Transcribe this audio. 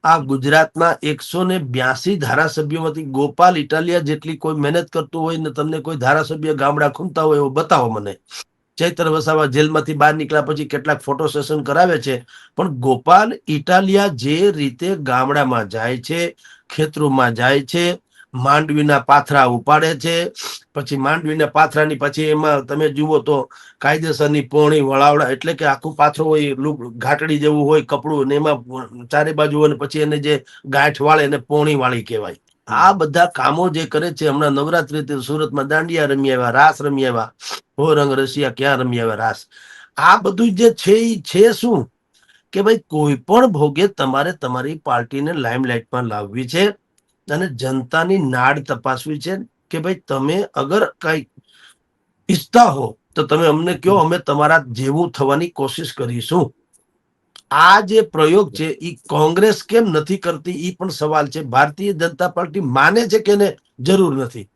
આ ગુજરાતના 182 ધારાસભ્યોમાંથી ગોપાલ ઇટાલિયા જેટલી કોઈ મહેનત કરતું હોય ને તમને કોઈ ધારાસભ્ય ગામડા ખૂંદતા હોય એવો બતાવો મને. ચૈત્ર વસાવા જેલમાંથી બહાર નીકળ્યા પછી કેટલાક ફોટો સેશન કરાવે છે, પણ ગોપાલ ઇટાલિયા જે રીતે ગામડામાં જાય છે, ખેતરોમાં જાય છે, માંડવીના પાથરા ઉપાડે છે, પછી માંડવીના પાથરાની પછી એમાં તમે જુઓ તો કાયદેસરની પોણી વળાવડા, એટલે કે આખું પાથરો હોય ઘાટડી જેવું હોય કપડું ને એમાં ચારે બાજુ હોય, પછી એને જે ગાંઠ વાળે એને પોણી વાળી કહેવાય. આ બધા કામો જે કરે છે, હમણાં નવરાત્રી સુરતમાં દાંડિયા રમી આવ્યા, રાસ રમી આવ્યા, હો રંગ રસિયા ક્યાં રમી આવ્યા રાસ. આ બધું જે છે એ છે શું કે ભાઈ કોઈ પણ ભોગે તમારે તમારી પાર્ટીને લાઇમલાઇટમાં લાવવી છે અને જનતાની નાડ તપાસવી છે કે ભાઈ તમે અગર કઈ ઈચ્છતા હો તો તમે અમને કહો, અમે તમારા જેવું થવાની કોશિશ કરીશું. આ જે પ્રયોગ છે એ કોંગ્રેસ કેમ નથી કરતી એ પણ સવાલ છે. ભારતીય જનતા પાર્ટી માને છે કે એને જરૂર નથી.